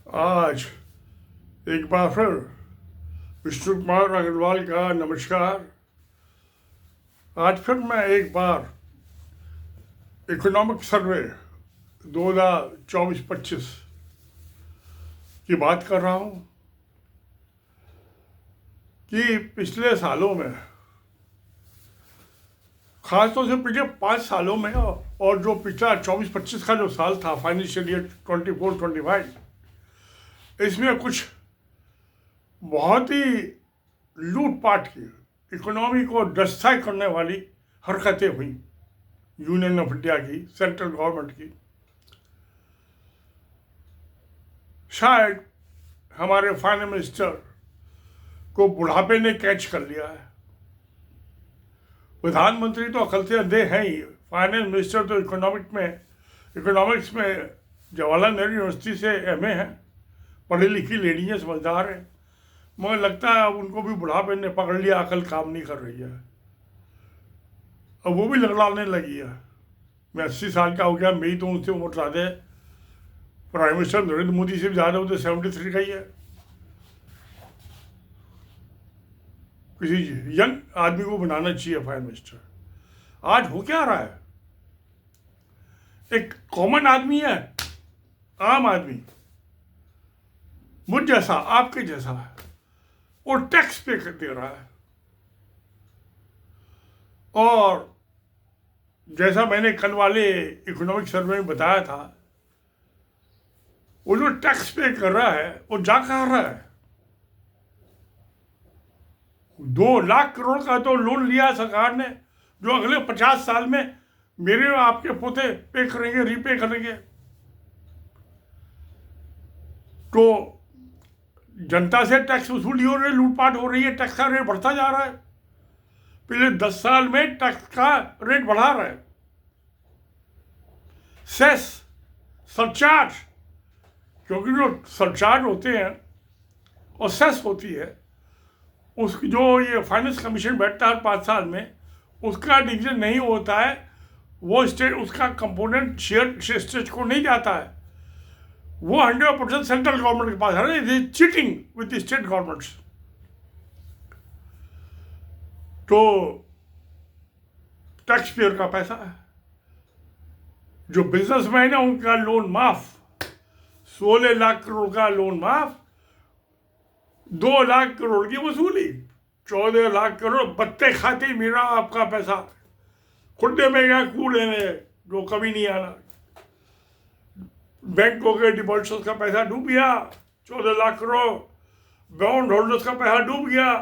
आज एक बार फिर विष्णु कुमार अग्रवाल का नमस्कार। आज फिर मैं एक बार इकोनॉमिक सर्वे 2024-25 की बात कर रहा हूँ कि पिछले सालों में, खासतौर से पिछले 5 सालों में और जो पिछला 24-25 का जो साल था, फाइनेंशियल ईयर 24-25, इसमें कुछ बहुत ही लूटपाट की, इकोनॉमी को डिस्ट्रॉय करने वाली हरकतें हुई यूनियन ऑफ इंडिया की, सेंट्रल गवर्नमेंट की। शायद हमारे फाइनेंस मिनिस्टर को बुढ़ापे ने कैच कर लिया है। प्रधानमंत्री तो अकल से अंधे हैं ही, फाइनेंस मिनिस्टर तो इकोनॉमिक्स में जवाहरलाल नेहरू यूनिवर्सिटी से एमए है, पढ़ी लिखी लेडी है, समझदार है, मगर लगता है अब उनको भी बुढ़ापे ने पकड़ लिया, अकल काम नहीं कर रही है, अब वो भी लगलाने लगी है। मैं 80 साल का हो गया, मेरी तो उनसे उम्र ज़्यादा है, प्राइम मिनिस्टर नरेंद्र मोदी से भी ज़्यादा हो तो 73 का ही है। किसी यंग आदमी को बनाना चाहिए फाइनेंस मिनिस्टर। आज हो क्या रहा है, एक कॉमन आदमी है, आम आदमी, मुझ जैसा, आपके जैसा है, और टैक्स पे कर दे रहा है। और जैसा मैंने कल वाले इकोनॉमिक सर्वे में बताया था, वो जो टैक्स पे कर रहा है वो जा कहाँ रहा है। 2 लाख करोड़ का तो लोन लिया सरकार ने, जो अगले 50 साल में मेरे और आपके पोते पे करेंगे, रीपे करेंगे। तो जनता से टैक्स वसूली हो रही है, लूटपाट हो रही है, टैक्स का रेट बढ़ता जा रहा है। पिछले 10 साल में टैक्स का रेट बढ़ा रहा है। सेस, सरचार्ज, क्योंकि जो सरचार्ज होते हैं और सेस होती है, उसकी जो ये फाइनेंस कमीशन बैठता है 5 साल में, उसका डिवीजन नहीं होता है, वो स्टेट, उसका कंपोनेंट शेयर स्टेट को नहीं जाता है, वो 100% सेंट्रल गवर्नमेंट के पास है। It is cheating with state governments. तो टैक्स पेयर का पैसा है। जो बिजनेसमैन है उनका लोन माफ, 16 लाख करोड़ का लोन माफ, 2 लाख करोड़ की वसूली, 14 लाख करोड़ बत्ते खाते मेरा आपका पैसा खुड्डे में गया, कूड़े में, जो कभी नहीं आना। बैंकों के डिपॉजिटर्स का पैसा डूब गया, 14 लाख करोड़, बॉन्ड होल्डर्स का पैसा डूब गया।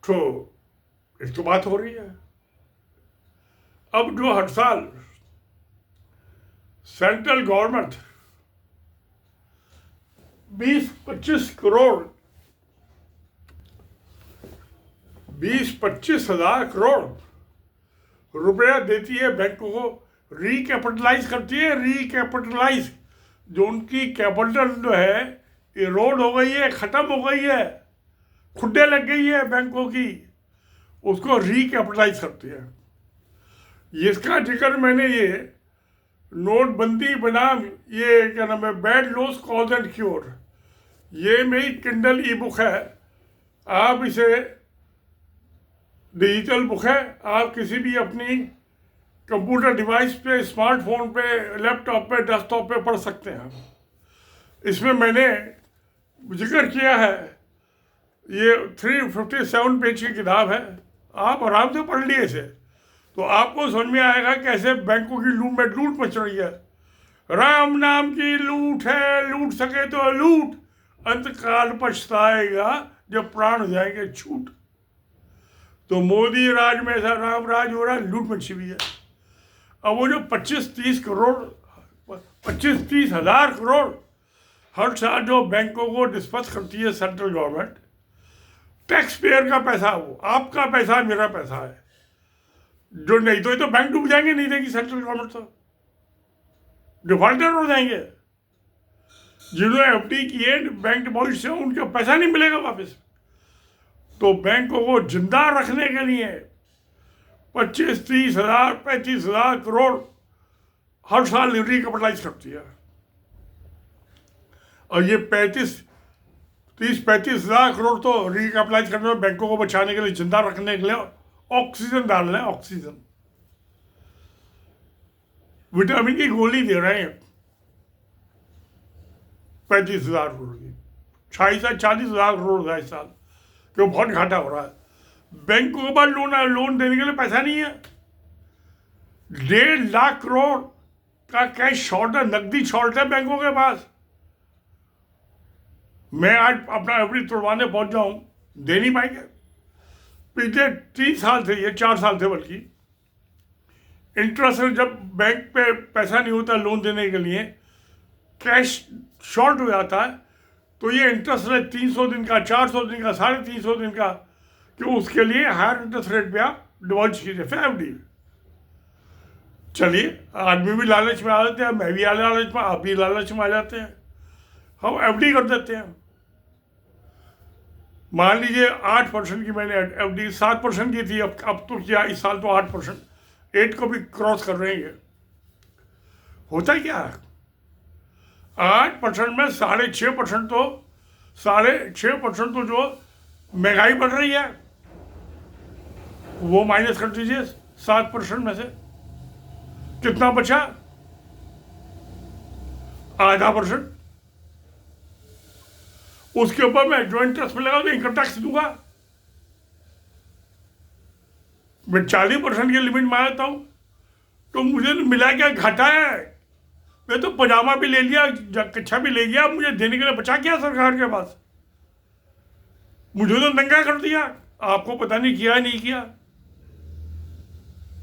तो एक तो बात हो रही है। अब जो हर साल सेंट्रल गवर्नमेंट 20-25 करोड़, 20-25 हजार करोड़ रुपया देती है बैंकों को, रिकैपिटलाइज करती है। रिकैपिटलाइज, जो उनकी कैपिटल जो है इरोड हो गई है, ख़त्म हो गई है, खुड्डे लग गई है बैंकों की, उसको रिकैपिटलाइज करती है। इसका जिक्र मैंने ये नोटबंदी बनाम ये क्या नाम है, bad loss cause and cure, ये मेरी किंडल ई बुक है। आप इसे, डिजिटल बुक है, आप किसी भी अपनी कंप्यूटर डिवाइस पे, स्मार्टफोन पे, लैपटॉप पे, डेस्कटॉप पे पढ़ सकते हैं। इसमें मैंने जिक्र किया है, ये 357 पेज की किताब है, आप आराम से पढ़ लिए इसे तो आपको समझ में आएगा कैसे बैंकों की लूट मच रही है। राम नाम की लूट है, लूट सके तो लूट, अंतकाल पछताएगा जब प्राण हो जाएंगे छूट। तो मोदी राज में ऐसा राम राज हो रहा है, लूट मची हुई है। अब वो जो 25-30 करोड़, 25-30 हजार करोड़ हर साल जो बैंकों को डिस्पर्स करती है सेंट्रल गवर्नमेंट, टैक्स पेयर का पैसा, वो आपका पैसा है, मेरा पैसा है, जो नहीं तो ये तो बैंक डूब जाएंगे, नहीं देगी सेंट्रल गवर्नमेंट, तो डिफॉल्टर हो जाएंगे। जिन्होंने एफडी किए बैंक डिपॉजिट से, उनका पैसा नहीं मिलेगा वापस। तो बैंकों को जिंदा रखने के लिए 25-30 हजार 35 हजार करोड़ हर साल रिकैपिटलाइज करती है। और ये 30-35 हज़ार करोड़ तो रिकैपिटलाइज करने में बैंकों को बचाने के लिए, जिंदा रखने के लिए ऑक्सीजन डाल रहे हैं, ऑक्सीजन, विटामिन की गोली दे रहे हैं 35 हज़ार करोड़ की, 40,000 करोड़ इस साल, क्यों बहुत घाटा हो रहा है। बैंकों के पास लोन देने के लिए पैसा नहीं है। 1.5 लाख करोड़ का कैश शॉर्ट है, नकदी शॉर्ट है बैंकों के पास। मैं आज अपना एफडी तोड़वाने पहुंच जाऊं, दे नहीं पाएंगे। पिछले 3 साल थे, ये 4 साल थे बल्कि, इंटरेस्ट जब बैंक पे पैसा नहीं होता लोन देने के लिए, कैश शॉर्ट हो जाता है, तो ये इंटरेस्ट रेट 300 दिन का, 400 दिन का, 350 दिन का, कि उसके लिए हायर इंटरेस्ट रेट पे आप डिपॉजिट कीजिए, फिर एफडी। चलिए, आदमी भी लालच में आ जाते हैं, मैं भी लालच में, आप भी लालच में आ जाते हैं, हम एफडी कर देते हैं। मान लीजिए 8% की मैंने एफडी, 7% की थी, अब तो क्या, इस साल तो 8%, 8 को भी क्रॉस कर रहे हैं। होता क्या है, 8% में 6.5% तो 6.5% तो जो महंगाई बढ़ रही है वो माइनस कर दीजिए 7% में से, कितना बचा, 0.5%। उसके ऊपर मैं जो इंटरेस्ट मिलेगा तो इनकम टैक्स दूंगा। मैं 40% की लिमिट मांगता हूं, तो मुझे तो मिला क्या, घाटा है। मैं तो पजामा भी ले लिया, कच्छा भी ले गया, मुझे देने के लिए बचा क्या सरकार के पास? मुझे तो नंगा कर दिया, आपको पता नहीं किया नहीं किया।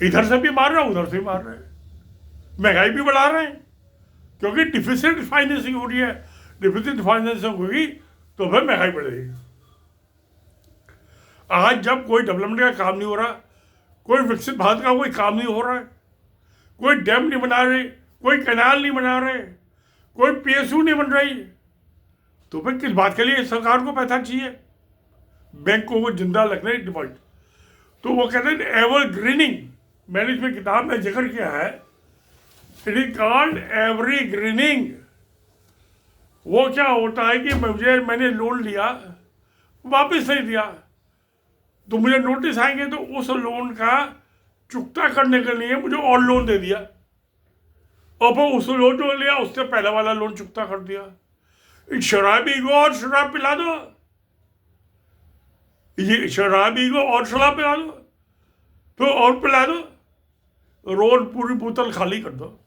इधर से भी मार रहा, उधर से भी मार रहे हैं, महंगाई भी बढ़ा रहे हैं, क्योंकि डिफिसिट फाइनेंसिंग हो रही है। डिफिसिट फाइनेंसिंग होगी तो फिर महंगाई बढ़ेगी। आज जब कोई डेवलपमेंट का काम नहीं हो रहा, कोई विकसित भारत का कोई काम नहीं हो रहा है, कोई डैम नहीं बना रहे, कोई कैनाल नहीं बना रहे, कोई पीएसयू नहीं बन रही, तो फिर किस बात के लिए सरकार को पैसा चाहिए? बैंकों को जिंदा रखने डिपॉजिट, तो वो कहते हैं एवरग्रीनिंग। मैंने इसमें किताब में जिक्र किया है, इट इज कॉल्ड एवरग्रीनिंग। वो क्या होता है कि मैंने लोन लिया, वापस नहीं दिया, तो मुझे नोटिस आएंगे, तो उस लोन का चुकता करने के लिए मुझे और लोन दे दिया, और फिर उस लोन जो लिया उससे पहले वाला लोन चुकता कर दिया। शराबी को और शराब पिला दो, ये शराबी को और शराब पिला दो, फिर और पिला दो, रोज पूरी बोतल खाली कर दो।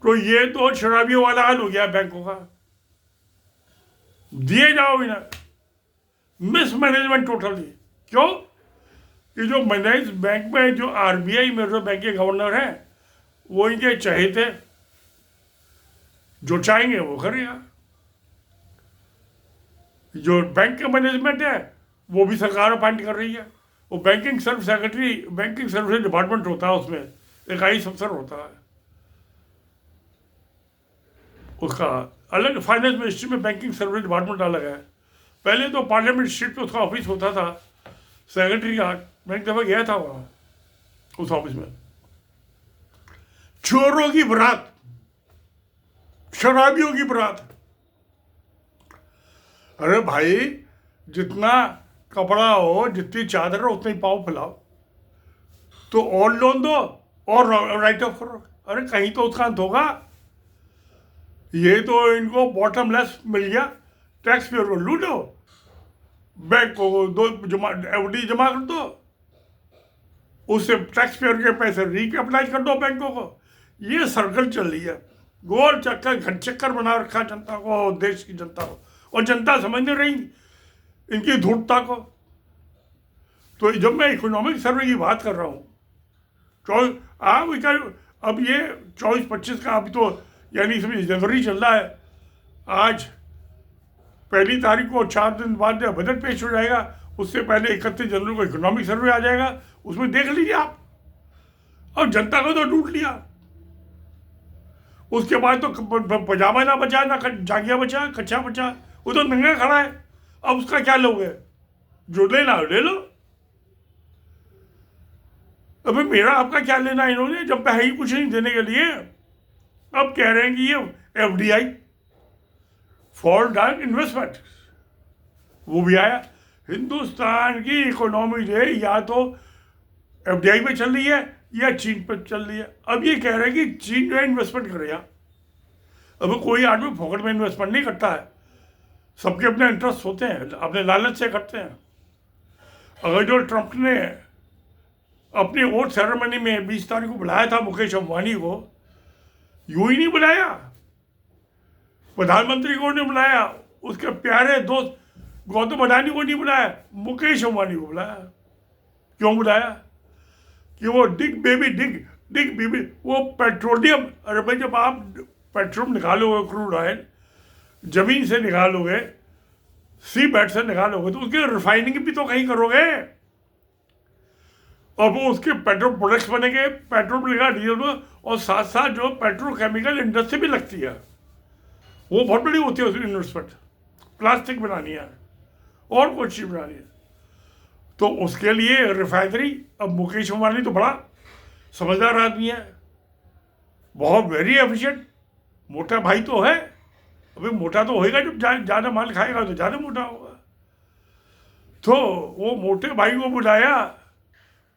तो ये तो शराबियों वाला हाल हो गया बैंकों का। दिए जाओ इन्हें, मिसमैनेजमेंट टोटली। क्यों? कि जो मैनेज बैंक में जो आरबीआई में जो बैंक के गवर्नर हैं, वो इनके चहेते, जो चाहेंगे वो करेगा। जो बैंक का मैनेजमेंट है वो भी सरकार अपॉइंट कर रही है। वो banking service secretary, banking service department होता है, उसमें एक आईएएस अफसर होता है, उसका अलग। फाइनेंस मिनिस्ट्री में बैंकिंग सर्विस डिपार्टमेंट अलग है। पहले तो पार्लियामेंट स्ट्रीट पे उसका ऑफिस होता था, सेक्रेटरी का। मैं एक दफा गया था वहाँ, उस ऑफिस में। चोरों की बरात, शराबियों की बरात। अरे भाई, जितना कपड़ा हो, जितनी चादर हो, उतनी पाँव फैलाओ, तो और लोन दो और राइट ऑफ करो। अरे कहीं तो उसका अंत होगा। ये तो इनको बॉटमलेस मिल गया, टैक्स पेयर को लूटो, बैंक को दो एफडी जमा कर दो, उससे टैक्स पेयर के पैसे रिकैपिटलाइज कर दो बैंकों को। ये सर्कल चल रही है, गोल चक्कर, घन चक्कर बना रखा जनता को, देश की जनता को, और जनता समझ नहीं रही इनकी धूर्तता को। तो जब मैं इकोनॉमिक सर्वे की बात कर रहा हूँ, अब ये 24-25 का, अभी तो यानी इसमें जनवरी चल रहा है, आज 1 तारीख को 4 दिन बाद बजट पेश हो जाएगा, उससे पहले 31 जनवरी को इकोनॉमिक सर्वे आ जाएगा, उसमें देख लीजिए आप। और जनता को तो लूट लिया, उसके बाद तो पजामा ना बचा, ना जांघिया बचा, कच्चा बचा, वो तो नंगा खड़ा है। अब उसका क्या लोगे? जो लेना ले लो। अबे मेरा आपका क्या लेना इन्होंने, जब है ही कुछ नहीं देने के लिए। अब कह रहे हैं कि ये एफडीआई, फॉरेन डायरेक्ट इन्वेस्टमेंट वो भी आया। हिंदुस्तान की इकोनॉमी जो है या तो एफडीआई पे चल रही है या चीन पे चल रही है। अब ये कह रहे हैं कि चीन जो है इन्वेस्टमेंट करेगा। अब कोई आदमी फोकट में इन्वेस्टमेंट नहीं करता है, सबके अपने इंटरेस्ट होते हैं, अपने लालच से करते हैं। अगर जो ट्रंप ने अपनी वोट सेरेमनी में 20 तारीख को बुलाया था मुकेश अंबानी को, यूं ही नहीं बुलाया, प्रधानमंत्री को नहीं बुलाया, उसके प्यारे दोस्त गौतम अडानी को नहीं बुलाया, मुकेश अंबानी को बुलाया। क्यों बुलाया? कि वो डिग बेबी वो पेट्रोलियम, अरे भाई जब आप पेट्रोल निकालोगे, क्रूड ऑयल जमीन से निकालोगे, सी बेड से निकालोगे, तो उसकी रिफाइनिंग भी तो कहीं करोगे, और वो उसके पेट्रोल प्रोडक्ट्स बनेंगे, पेट्रोल बनेगा, डीजल में, और साथ साथ जो पेट्रोकेमिकल इंडस्ट्री भी लगती है, वो बहुत बड़ी होती है उसकी इन्वेस्टमेंट। प्लास्टिक बनानी है और कुछ चीज बनानी है, तो उसके लिए रिफाइनरी। अब मुकेश अंबानी तो बड़ा समझदार आदमी है, बहुत वेरी एफिशिएंट, मोटा भाई तो है। अभी मोटा तो होएगा जब ज़्यादा माल खाएगा तो ज़्यादा मोटा होगा। तो वो मोटे भाई को बुलाया,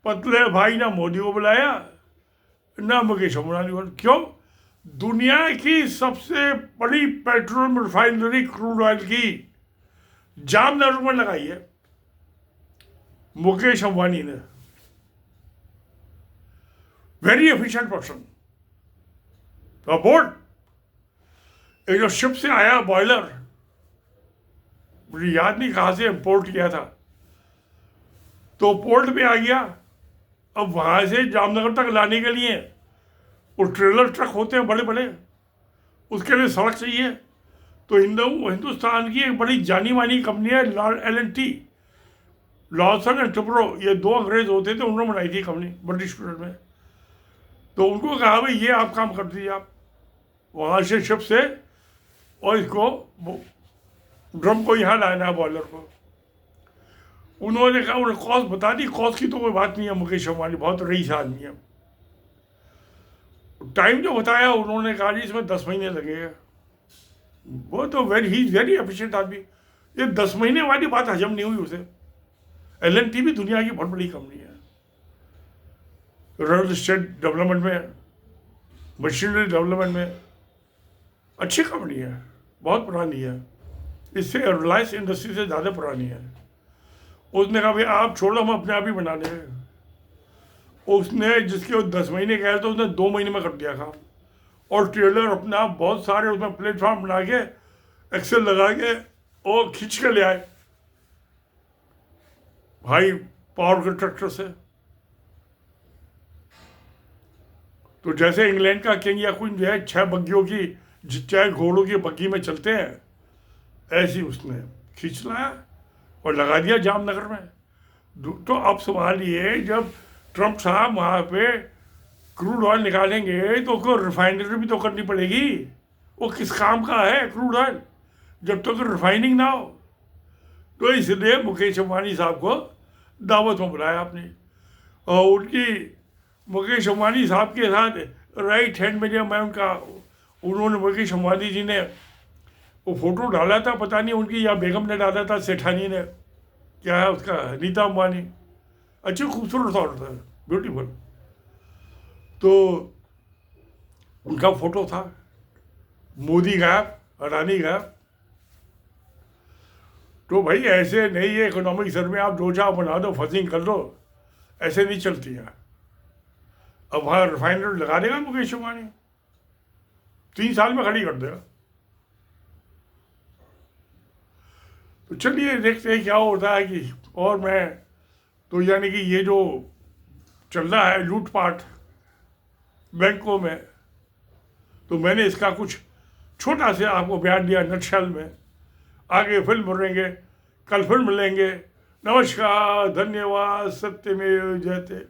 पतले भाई ना मोदी को बुलाया ना मुकेश अंबानी को। क्यों? दुनिया की सबसे बड़ी पेट्रोल रिफाइनरी क्रूड ऑयल की जामनगर में लगाई है मुकेश अंबानी ने। Very efficient person. बोर्ड एक जो शिप से आया बॉयलर, मुझे याद नहीं कहाँ से इम्पोर्ट किया था, तो पोर्ट पे आ गया। अब वहाँ से जामनगर तक लाने के लिए वो ट्रेलर ट्रक होते हैं बड़े बड़े, उसके लिए सड़क चाहिए। तो हिंदुस्तान की एक बड़ी जानी मानी कंपनी है L&T, लॉर्सन एंड टुब्रो, ये दो अंग्रेज होते थे, उन्होंने बनाई थी कंपनी ब्रिटिश पीरियड में। तो उनको कहा भाई ये आप काम कर दीजिए, आप वहाँ से शिप से, और इसको ड्रम को यहाँ लाना है, बॉयलर को। उन्होंने कहा, उन्हें कॉस्ट बता दी, कॉस्ट की तो कोई बात नहीं है, मुकेश अंबानी बहुत रईस आदमी है। टाइम जो बताया उन्होंने कहा जी इसमें 10 महीने लगेगा। वो तो ही इज वेरी एफिशिएंट आदमी, ये 10 महीने वाली बात हजम नहीं हुई उसे। L&T भी दुनिया की बहुत बड़ी कंपनी है, रियल एस्टेट डेवलपमेंट में, मशीनरी डेवलपमेंट में अच्छी कंपनी है, बहुत पुरानी है, इससे रिलायंस इंडस्ट्री से ज़्यादा पुरानी है। उसने कहा भाई आप छोड़ो, हम अपने आप ही बना लेंगे। उसने जिसके 10 महीने कहे तो उसने 2 महीने में कर दिया काम, और ट्रेलर अपना बहुत सारे उसमें प्लेटफॉर्म बना के एक्सेल लगा के और खींच के ले आए भाई पावर के ट्रैक्टर से। तो जैसे इंग्लैंड का किंग या क्वीन जो है 6 बग्गियों की, 6 घोड़ों की बग्गी में चलते हैं, ऐसी उसने खींच लाया और लगा दिया जामनगर में। तो अब सवाल ये, जब ट्रंप साहब वहाँ पे क्रूड ऑयल निकालेंगे तो उसको रिफाइनरी भी तो करनी पड़ेगी। वो किस काम का है क्रूड ऑयल जब तक रिफाइनिंग ना हो? तो इसलिए मुकेश अंबानी साहब को दावत में बुलाया आपने, और उनकी मुकेश अंबानी साहब के साथ राइट हैंड में जब मैं उन्होंने मुकेश अंबानी जी ने वो फोटो डाला था, पता नहीं उनकी या बेगम ने डाला था, सेठानी ने, क्या है उसका, नीता अंबानी, अच्छी खूबसूरत औरत है, ब्यूटीफुल। तो उनका फोटो था, मोदी गायब, अडानी गायब। तो भाई ऐसे नहीं है इकोनॉमिक सर्वे, आप जो चाहो बना दो, फसिंग कर दो, ऐसे नहीं चलती है। अब वहाँ रिफाइनरी लगा देगा मुकेश अंबानी, 3 साल में खड़ी कर देगा। तो चलिए देखते हैं क्या होता है कि, और मैं तो यानी कि ये जो चल रहा है लूटपाट बैंकों में, तो मैंने इसका कुछ छोटा से आपको बयान दिया नटशल में। आगे फिर मिलेंगे, कल फिर मिलेंगे। नमस्कार, धन्यवाद, सत्यमेव जयते।